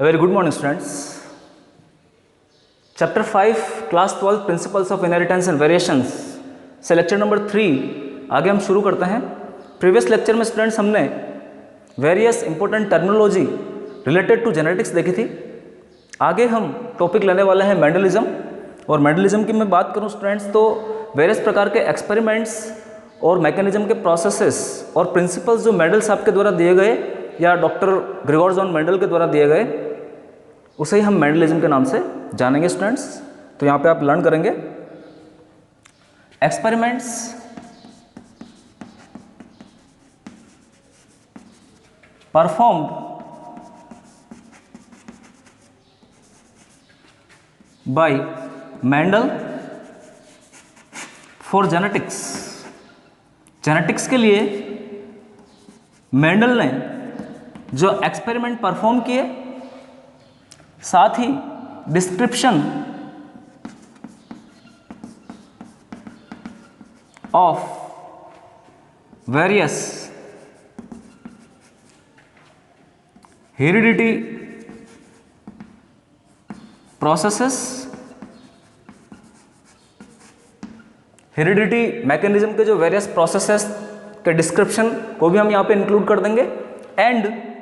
A very good morning, students. Chapter 5, Class 12, Principles of Inheritance and Variations से lecture number 3 आगे हम शुरू करते हैं। प्रीवियस लेक्चर में स्टूडेंट्स हमने various important terminology related to genetics देखी थी। आगे हम टॉपिक लेने वाले हैं मेंडलिज्म, और मेंडलिज्म की मैं बात करूं स्टूडेंट्स तो वेरियस प्रकार के एक्सपेरिमेंट्स और मैकेनिज्म के प्रोसेसेस और प्रिंसिपल्स जो मेंडल साहब के द्वारा दिए गए या डॉक्टर ग्रेगोर जॉन मेंडल के द्वारा दिए गए, उसे ही हम मेंडलिज्म के नाम से जानेंगे स्टूडेंट्स। तो यहाँ पे आप लर्न करेंगे experiments performed by Mendel for genetics. Genetics के लिए मेंडल ने जो एक्सपेरिमेंट परफॉर्म किए, साथ ही description of various heredity processes, heredity mechanism के जो वेरियस प्रोसेसेस के डिस्क्रिप्शन को भी हम यहाँ पे इंक्लूड कर देंगे, and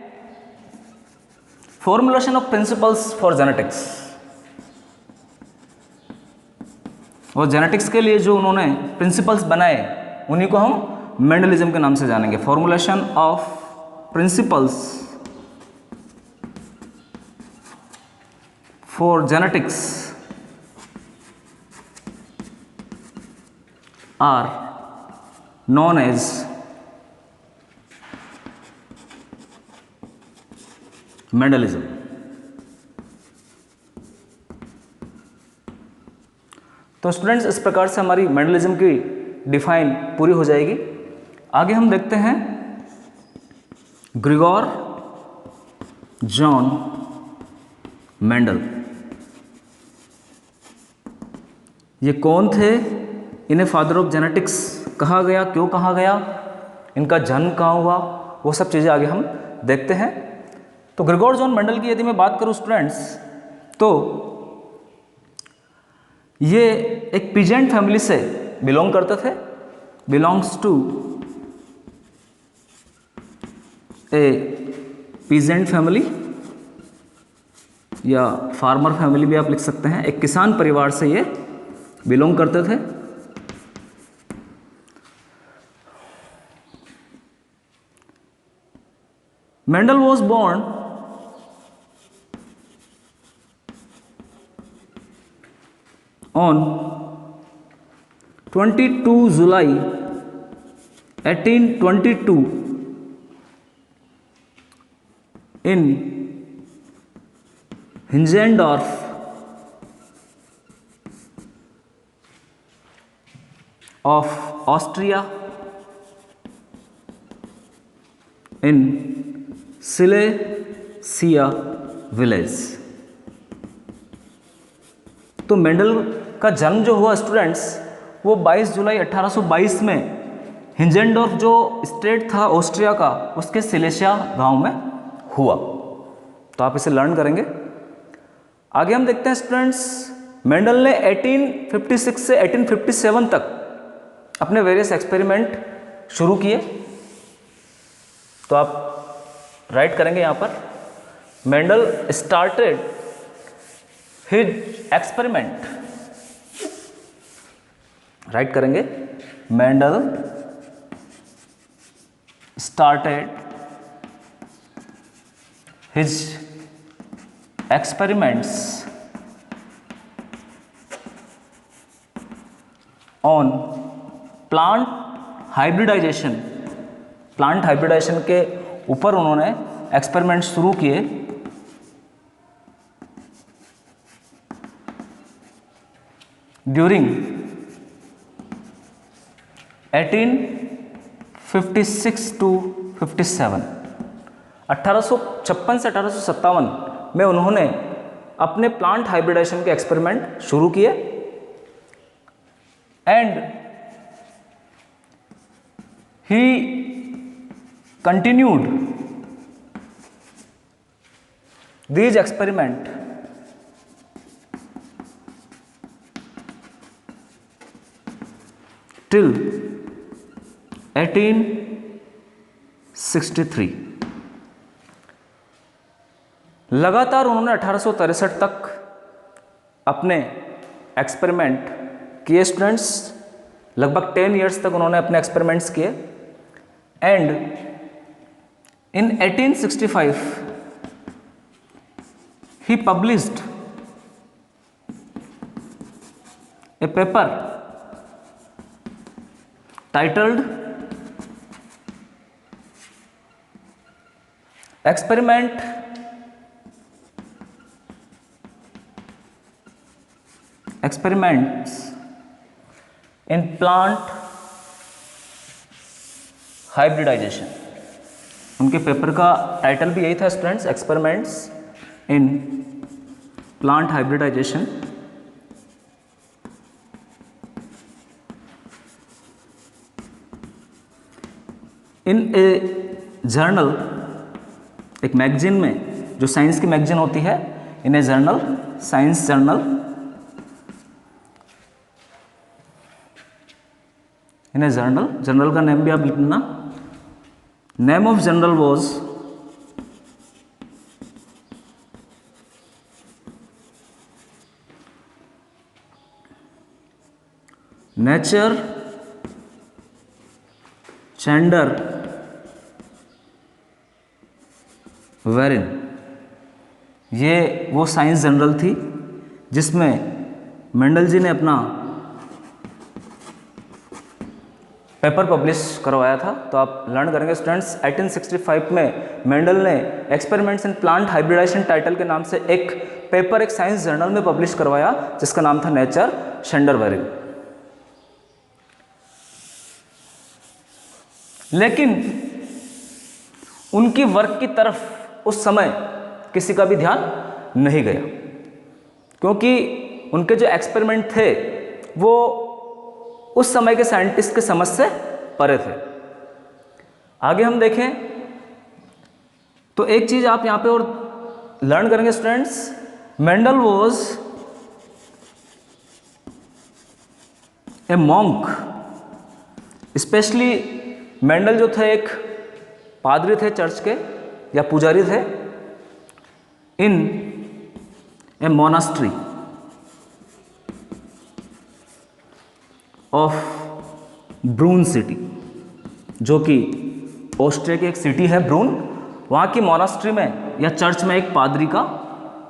formulation of principles for genetics. और जेनेटिक्स के लिए जो उन्होंने प्रिंसिपल्स बनाए उन्हीं को हम मेंडलिज्म के नाम से जानेंगे। Formulation of principles for genetics are known as Mendelism. तो स्टूडेंट्स इस प्रकार से हमारी मेंडलिज्म की डिफाइन पूरी हो जाएगी। आगे हम देखते हैं ग्रेगोर जॉन मेंडल। ये कौन थे? इन्हें फादर ऑफ जेनेटिक्स कहा गया, क्यों कहा गया, इनका जन्म कहाँ हुआ, वो सब चीज़ें आगे हम देखते हैं। तो ग्रेगोर जॉन मेंडल की यदि मैं बात करूं स्टूडेंट्स तो ये एक पीजेंट फैमिली से बिलोंग करते थे, belongs to a peasant family या फार्मर फैमिली भी आप लिख सकते हैं। एक किसान परिवार से ये बिलोंग करते थे। Mendel was born on 22 July 1822 in Hingendorf of Austria in Silesia village। तो मेंडल का जन्म जो हुआ स्टूडेंट्स वो 22 जुलाई 1822 में हिंजेंडोर्फ जो स्टेट था ऑस्ट्रिया का, उसके सिलेशिया गांव में हुआ। तो आप इसे लर्न करेंगे। आगे हम देखते हैं स्टूडेंट्स, मेंडल ने 1856 से 1857 तक अपने वेरियस एक्सपेरिमेंट शुरू किए। तो आप राइट करेंगे यहाँ पर, Mendel started his experiment, write करेंगे, Mendel started his experiments on plant hybridization. Plant hybridization के ऊपर उन्होंने एक्सपेरिमेंट शुरू किए। ड्यूरिंग 1856 टू 57, 1856 से 1857 में उन्होंने अपने प्लांट हाइब्रिडाइजेशन के एक्सपेरिमेंट शुरू किए, and he continued these experiment till 1863। लगातार उन्होंने 1863 तक अपने एक्सपेरिमेंट किए स्टूडेंट्स, लगभग 10 इयर्स तक उन्होंने अपने एक्सपेरिमेंट्स किए। And in 1865 he published a paper titled Experiments in Plant Hybridization। उनके पेपर का टाइटल भी यही था students, experiments in plant hybridization. In a journal, एक मैगजीन में, जो साइंस की मैगजीन होती है, in a journal, science journal, in a journal, journal का नेम भी आप लिखना। Name of journal was nature चैंडर वेरिन। ये वो साइंस जर्नल थी जिसमें मेंडल जी ने अपना पेपर पब्लिश करवाया था। तो आप लर्न करेंगे स्टूडेंट्स, 1865 में मेंडल ने experiments in plant hybridization title के नाम से एक पेपर एक साइंस जर्नल में पब्लिश करवाया जिसका नाम था नेचर चैंडर वेरिन। लेकिन उनकी वर्क की तरफ उस समय किसी का भी ध्यान नहीं गया, क्योंकि उनके जो एक्सपेरिमेंट थे वो उस समय के साइंटिस्ट के समझ से परे थे। आगे हम देखें तो एक चीज आप यहां पे और लर्न करेंगे students, Mendel was a monk. Specially Mendel जो थे एक पादरी थे चर्च के या पुजारी थे, इन ए मोनास्ट्री ऑफ ब्रून सिटी, जो कि ऑस्ट्रिया की एक सिटी है ब्रून। वहाँ की मोनास्ट्री में या चर्च में एक पादरी का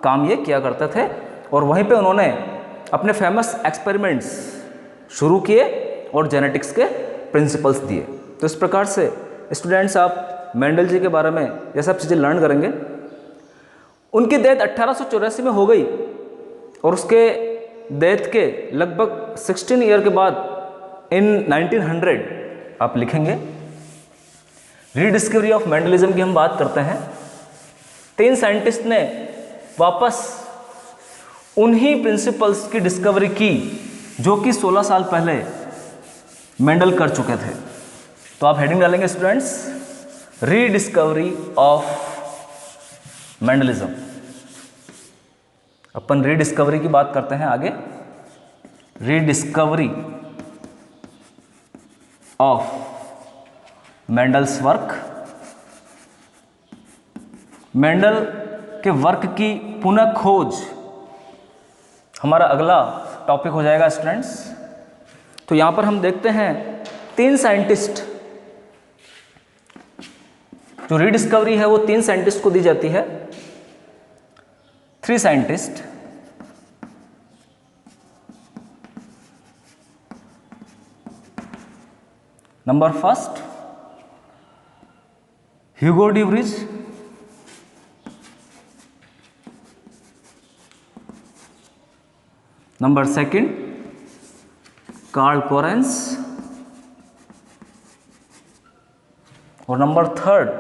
काम ये किया करते थे, और वहीं पे उन्होंने अपने फेमस एक्सपेरिमेंट्स शुरू किए और जेनेटिक्स के प्रिंसिपल्स दिए। तो इस प्रकार से स्टूडेंट्स आप मेंडल जी के बारे में ये सब चीज़ें लर्न करेंगे। उनकी डेथ 1884 में हो गई, और उसके डेथ के लगभग 16 ईयर के बाद इन 1900 आप लिखेंगे रीडिस्कवरी ऑफ मेंडलिज्म की हम बात करते हैं। 3 साइंटिस्ट ने वापस उन्हीं प्रिंसिपल्स की डिस्कवरी की जो कि 16 साल पहले मेंडल कर चुके थे। तो आप हेडिंग डालेंगे students, rediscovery of Mendelism. Upon rediscovery की बात करते हैं आगे। Rediscovery of Mendel's work. Mendel के वर्क की पुनः खोज हमारा अगला टॉपिक हो जाएगा स्टूडेंट्स। तो यहां पर हम देखते हैं 3 साइंटिस्ट, जो रीडिस्कवरी है वो 3 साइंटिस्ट को दी जाती है। 3 scientist, number first Hugo de Vries, number second Carl Correns, और number third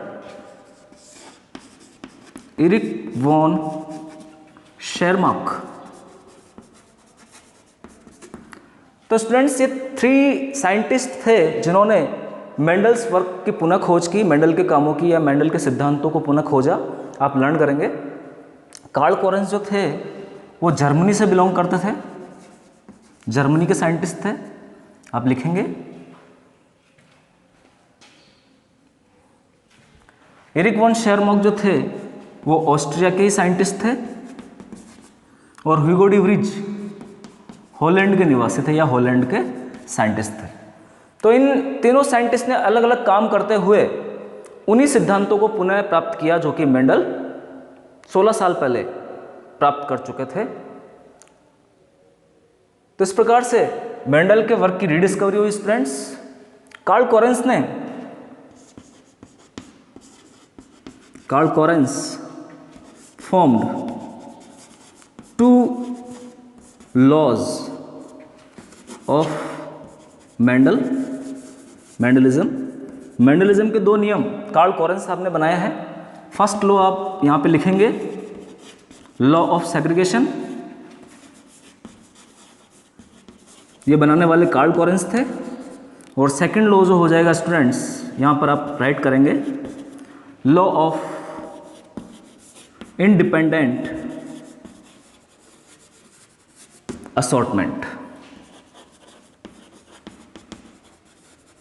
Erich von Tschermak. तो स्टूडेंट्स ये 3 साइंटिस्ट थे जिन्होंने मेंडल्स वर्क की पुनः खोज की, मेंडल के कामों की या मेंडल के सिद्धांतों को पुनः खोजा। आप लर्न करेंगे कार्ल कोरेंस जो थे वो जर्मनी से बिलोंग करते थे, जर्मनी के साइंटिस्ट थे, आप लिखेंगे। एरिक वॉन शेरमॉक जो थे वो ऑस्ट्रिया के ही साइंटिस्ट थे, और ह्यूगो डी व्रिज हॉलैंड के निवासी थे या हॉलैंड के साइंटिस्ट थे। तो इन तीनों साइंटिस्ट ने अलग अलग काम करते हुए उन्हीं सिद्धांतों को पुनः प्राप्त किया जो कि मेंडल 16 साल पहले प्राप्त कर चुके थे। तो इस प्रकार से मेंडल के वर्क की रीडिस्कवरी हुई friends. Carl Correns formed 2 laws of Mendelism के 2 नियम कार्ल कोरेंस साहब ने बनाया है। फर्स्ट लॉ आप यहाँ पे लिखेंगे, लॉ ऑफ सेग्रीगेशन। ये बनाने वाले कार्ल कोरेंस थे। और सेकंड लॉ जो हो जाएगा स्टूडेंट्स, यहाँ पर आप राइट करेंगे, लॉ ऑफ इंडिपेंडेंट असॉर्टमेंट।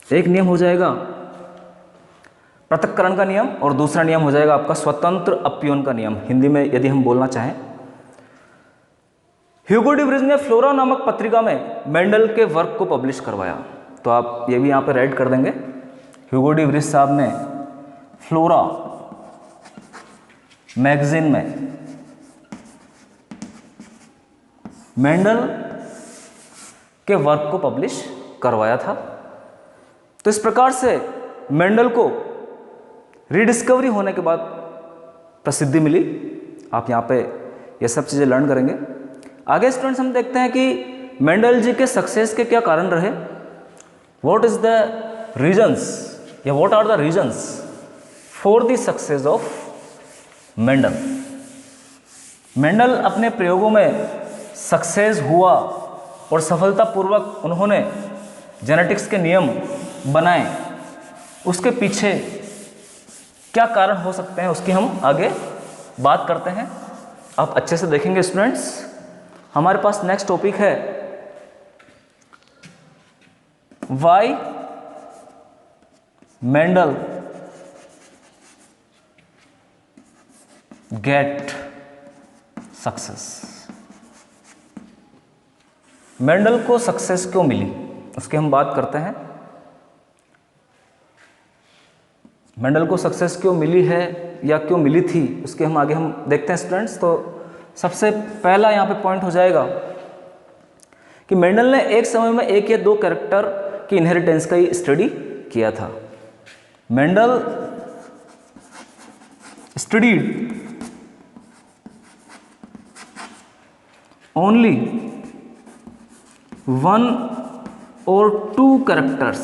एक नियम हो जाएगा पृथक्करण का नियम और दूसरा नियम हो जाएगा आपका स्वतंत्र अपव्यय का नियम, हिंदी में यदि हम बोलना चाहें। ह्यूगो डी व्रिज ने फ्लोरा नामक पत्रिका में मेंडल के वर्क को पब्लिश करवाया। तो आप ये भी यहाँ पे राइट कर देंगे, ह्यूगो डी व्रिज साहब ने फ्लोरा मैगजीन में मेंडल के वर्क को पब्लिश करवाया था। तो इस प्रकार से मेंडल को रीडिस्कवरी होने के बाद प्रसिद्धि मिली। आप यहाँ पे ये सब चीज़ें लर्न करेंगे। आगे स्टूडेंट्स हम देखते हैं कि मेंडल जी के सक्सेस के क्या कारण रहे, व्हाट इज द रीजंस या what are the reasons for the success of Mendel. Mendel अपने प्रयोगों में सक्सेस हुआ और सफलतापूर्वक उन्होंने जेनेटिक्स के नियम बनाए, उसके पीछे क्या कारण हो सकते हैं उसकी हम आगे बात करते हैं। आप अच्छे से देखेंगे स्टूडेंट्स। हमारे पास नेक्स्ट टॉपिक है why Mendel get success. Mendel को सक्सेस क्यों मिली उसकी हम बात करते हैं। मेंडल को सक्सेस क्यों मिली है या क्यों मिली थी उसके हम आगे हम देखते हैं स्टूडेंट्स। तो सबसे पहला यहाँ पे पॉइंट हो जाएगा कि मेंडल ने एक समय में 1 या 2 कैरेक्टर की इनहेरिटेंस का ही स्टडी किया था। Mendel studied only 1 or 2 characters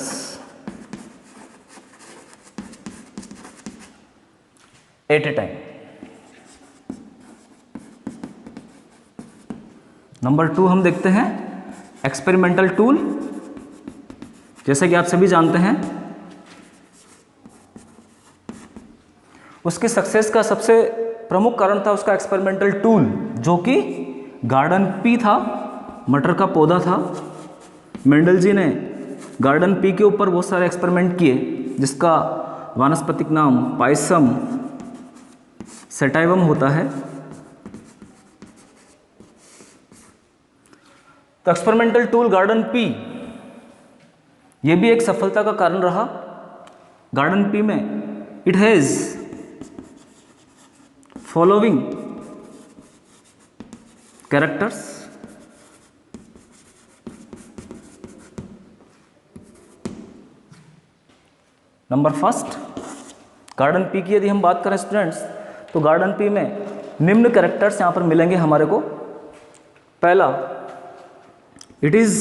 at a time। Number 2 हम देखते हैं एक्सपेरिमेंटल टूल। जैसे कि आप सभी जानते हैं उसकी सक्सेस का सबसे प्रमुख कारण था उसका एक्सपेरिमेंटल टूल, जो कि गार्डन पी था, मटर का पौधा था। मेंडल जी ने गार्डन पी के ऊपर बहुत सारे एक्सपेरिमेंट किए जिसका वानस्पतिक नाम पायसम सेटाइवम होता है। तो एक्सपेरिमेंटल टूल गार्डन पी ये भी एक सफलता का कारण रहा। गार्डन पी में it has following characters. Number first, garden pea की यदि हम बात करें स्टूडेंट्स तो गार्डन पी में निम्न कैरेक्टर्स यहां पर मिलेंगे हमारे को। पहला, it is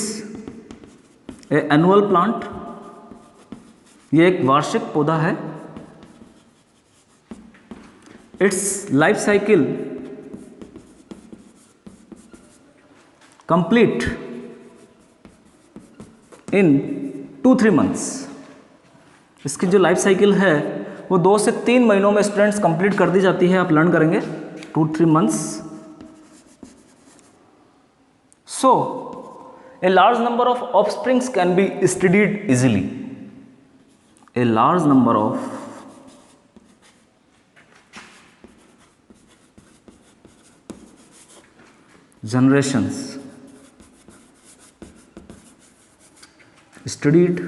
a annual plant, ये एक वार्षिक पौधा है। It's life cycle complete in 2-3 months. इसकी जो लाइफ साइकिल है वो 2 से 3 महीनों में स्टूडेंट्स कंप्लीट कर दी जाती है। आप लर्न करेंगे 2-3 months. So a large number of offsprings can be studied easily. A large number of generations studied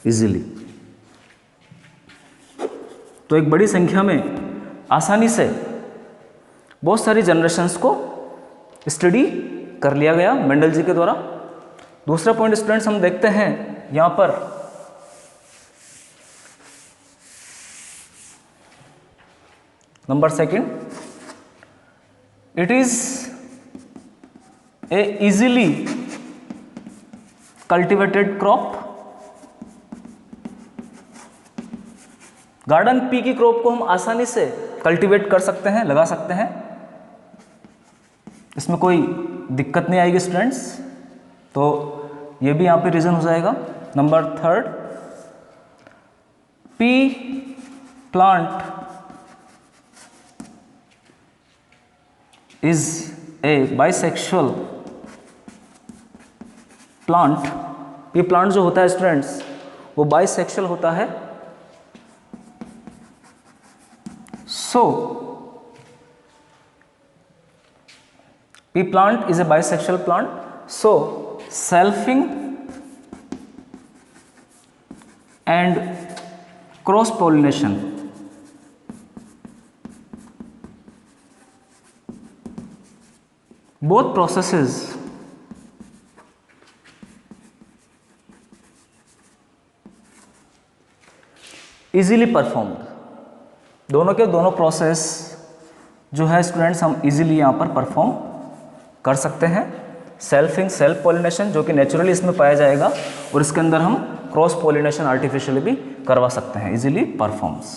easily. तो एक बड़ी संख्या में आसानी से बहुत सारी जनरेशन्स को स्टडी कर लिया गया मेंडल जी के द्वारा। दूसरा पॉइंट स्टूडेंट्स हम देखते हैं यहाँ पर, number second, it is a easily cultivated crop. Garden pea की क्रॉप को हम आसानी से कल्टीवेट कर सकते हैं, लगा सकते हैं, इसमें कोई दिक्कत नहीं आएगी स्टूडेंट्स। तो ये भी यहाँ पे रीज़न हो जाएगा। Number third, P plant is a bisexual plant. P plant जो होता है स्टूडेंट्स वो बाइसेक्सुअल होता है। So, pea plant is a bisexual plant. So, selfing and cross pollination both processes easily performed। दोनों के दोनों प्रोसेस जो है स्टूडेंट्स हम इजीली यहाँ पर परफॉर्म कर सकते हैं। सेल्फिंग, सेल्फ पॉलिनेशन जो कि नेचुरली इसमें पाया जाएगा, और इसके अंदर हम क्रॉस पॉलिनेशन आर्टिफिशियली भी करवा सकते हैं, इजीली परफॉर्म्स।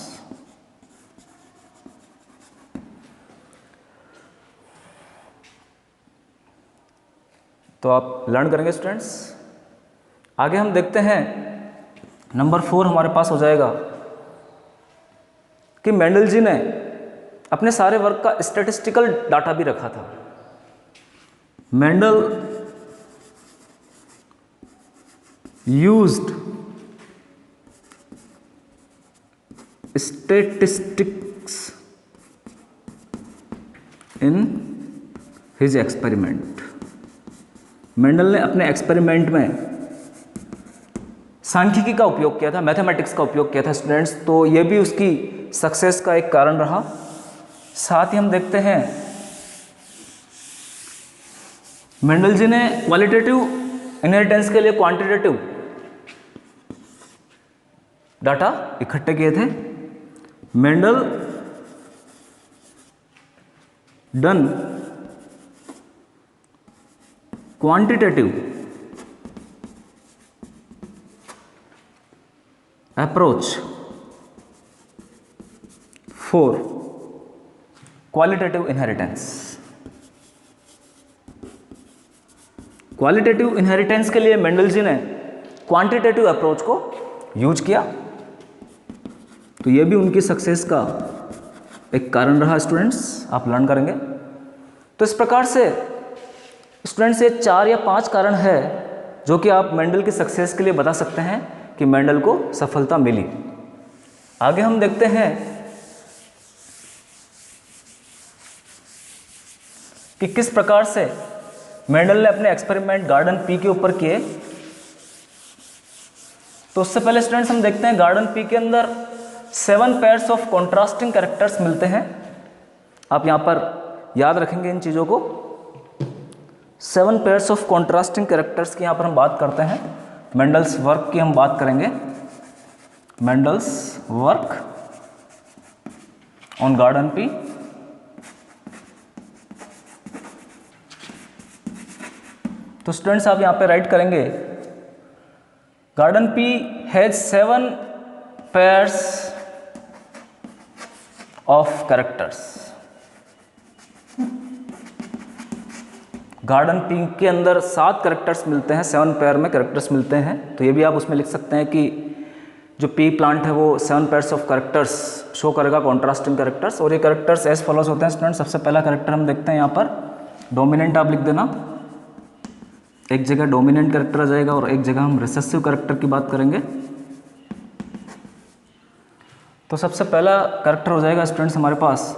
तो आप लर्न करेंगे स्टूडेंट्स। आगे हम देखते हैं नंबर 4 हमारे पास हो जाएगा कि मेंडल जी ने अपने सारे वर्क का स्टैटिस्टिकल डाटा भी रखा था। Mendel used statistics in his experiment. Mendel ने अपने एक्सपेरिमेंट में सांख्यिकी का उपयोग किया था, मैथमेटिक्स का उपयोग किया था स्टूडेंट्स। तो ये भी उसकी सक्सेस का एक कारण रहा। साथ ही हम देखते हैं मेंडल जी ने क्वालिटेटिव इनहेरिटेंस के लिए क्वांटिटेटिव डाटा इकट्ठे किए थे। Mendel done quantitative approach for qualitative inheritance. Qualitative inheritance के लिए मेंडल जी ने क्वांटिटेटिव अप्रोच को यूज किया। तो यह भी उनकी सक्सेस का एक कारण रहा स्टूडेंट्स, आप लर्न करेंगे। तो इस प्रकार से स्टूडेंट्स ये 4 या 5 कारण है जो कि आप मेंडल की सक्सेस के लिए बता सकते हैं कि मेंडल को सफलता मिली। आगे हम देखते हैं कि किस प्रकार से मेंडल ने अपने एक्सपेरिमेंट गार्डन पी के ऊपर किए। तो उससे पहले स्टूडेंट्स हम देखते हैं गार्डन पी के अंदर 7 पेयर्स ऑफ कॉन्ट्रास्टिंग कैरेक्टर्स मिलते हैं। आप यहाँ पर याद रखेंगे इन चीज़ों को। 7 पेयर्स ऑफ कॉन्ट्रास्टिंग कैरेक्टर्स की यहाँ पर हम बात करते हैं। मेंडल्स वर्क की हम बात करेंगे। Mendel's work on garden pea. तो स्टूडेंट्स आप यहाँ पे राइट करेंगे garden pea has 7 pairs of characters. Garden pea के अंदर 7 कैरेक्टर्स मिलते हैं, 7 पेयर में कैरेक्टर्स मिलते हैं। तो ये भी आप उसमें लिख सकते हैं कि जो पी प्लांट है वो 7 पेयर्स ऑफ कैरेक्टर्स शो करेगा, कॉन्ट्रास्टिंग कैरेक्टर्स, और ये कैरेक्टर्स एज फॉलोज होते हैं स्टूडेंट। सबसे पहला कैरेक्टर हम देखते हैं यहाँ पर डोमिनेंट, आप लिख देना, एक जगह डोमिनेंट कैरेक्टर आ जाएगा और एक जगह हम रिसेसिव कैरेक्टर की बात करेंगे। तो सबसे पहला कैरेक्टर हो जाएगा स्टूडेंट्स हमारे पास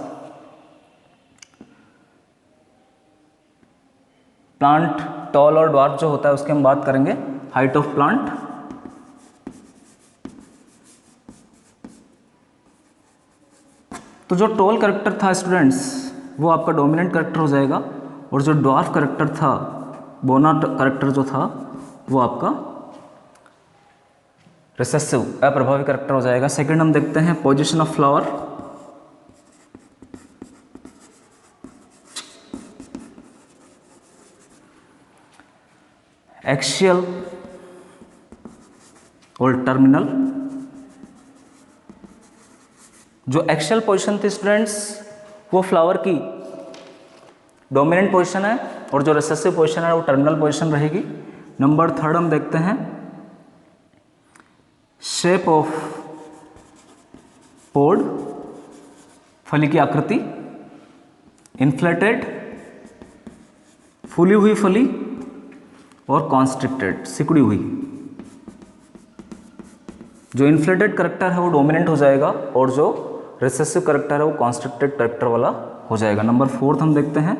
प्लांट टॉल और ड्वार्फ जो होता है उसकी हम बात करेंगे, हाइट ऑफ प्लांट। तो जो टॉल कैरेक्टर था स्टूडेंट्स वो आपका डोमिनेंट कैरेक्टर हो जाएगा, और जो ड्वार्फ कैरेक्टर था, बोना कैरेक्टर जो था, वो आपका रिसेसिव अप्रभावी कैरेक्टर हो जाएगा। सेकंड हम देखते हैं पोजीशन ऑफ फ्लावर। एक्सियल और टर्मिनल। जो एक्सियल पोजीशन थी स्टूडेंट्स वो फ्लावर की डोमिनेंट पोजीशन है, और जो रिसेसिव पोजीशन है वो टर्मिनल पोजीशन रहेगी। नंबर थर्ड हम देखते हैं शेप ऑफ पोड, फली की आकृति, इन्फ्लेटेड, फूली हुई फली, और कॉन्स्ट्रिक्टेड, सिकुड़ी हुई। जो इन्फ्लेटेड कैरेक्टर है वो डोमिनेंट हो जाएगा, और जो रिसेसिव कैरेक्टर है वो कॉन्स्ट्रिक्टेड कैरेक्टर वाला हो जाएगा। नंबर फोर्थ हम देखते हैं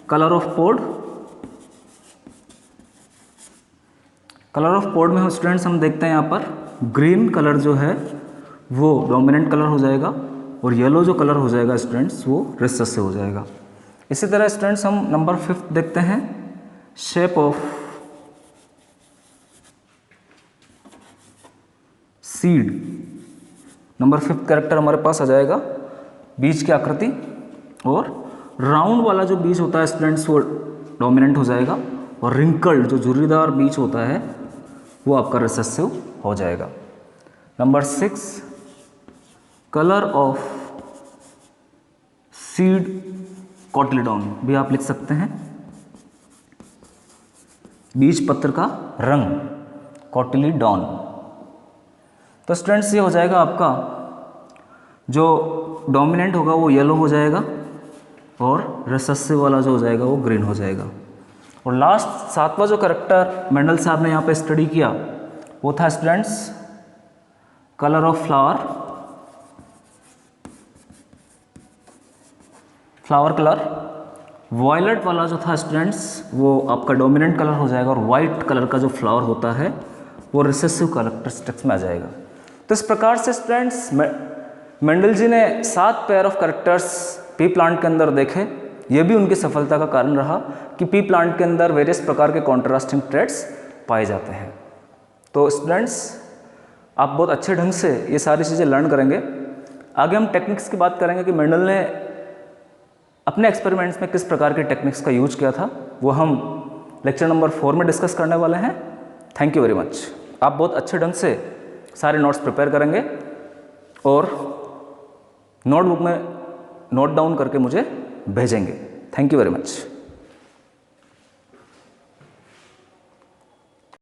colour of pod. Colour of pod में स्टूडेंट्स हम देखते हैं यहाँ पर ग्रीन कलर जो है वो डोमिनेंट कलर हो जाएगा, और येलो जो कलर हो जाएगा स्टूडेंट्स वो रिसेसिव हो जाएगा। इसी तरह स्टूडेंट्स हम नंबर फिफ्थ देखते हैं shape of seed. Number fifth character हमारे पास आ जाएगा बीज की आकृति, और राउंड वाला जो बीज होता है स्टूडेंट्स वो डोमिनेंट हो जाएगा, और रिंकल्ड जो झुर्रीदार बीज होता है वो आपका रिसेसिव हो जाएगा। Number six colour of seed cotyledon भी आप लिख सकते हैं, बीज पत्र का रंग कॉटिलीडॉन। तो स्टूडेंट्स ये हो जाएगा आपका जो डोमिनेंट होगा वो येलो हो जाएगा, और रिसेसिव वाला जो हो जाएगा वो ग्रीन हो जाएगा। और लास्ट सातवां जो कैरेक्टर मेंडल साहब ने यहाँ पे स्टडी किया वो था students colour of flower. Flower colour violet वाला जो था स्टूडेंट्स वो आपका डोमिनेंट कलर हो जाएगा, और वाइट कलर का जो फ्लावर होता है वो रिसेसिव कैरेक्टरिस्टिक्स में आ जाएगा। तो इस प्रकार से स्टूडेंट्स मेंडल जी ने 7 pair of characters P plant के अंदर देखे। ये भी उनकी सफलता का कारण रहा कि पी प्लांट के अंदर वेरियस प्रकार के कॉन्ट्रास्टिंग ट्रेड्स पाए जाते हैं। तो स्टूडेंट्स आप बहुत अच्छे ढंग से ये सारी चीज़ें लर्न करेंगे। आगे हम टेक्निक्स की बात करेंगे कि मेंडल ने अपने एक्सपेरिमेंट्स में किस प्रकार के टेक्निक्स का यूज किया था, वो हम लेक्चर नंबर 4 में डिस्कस करने वाले हैं। Thank you very much. आप बहुत अच्छे ढंग से सारे नोट्स प्रिपेयर करेंगे और नोटबुक में नोट डाउन करके मुझे भेजेंगे। Thank you very much.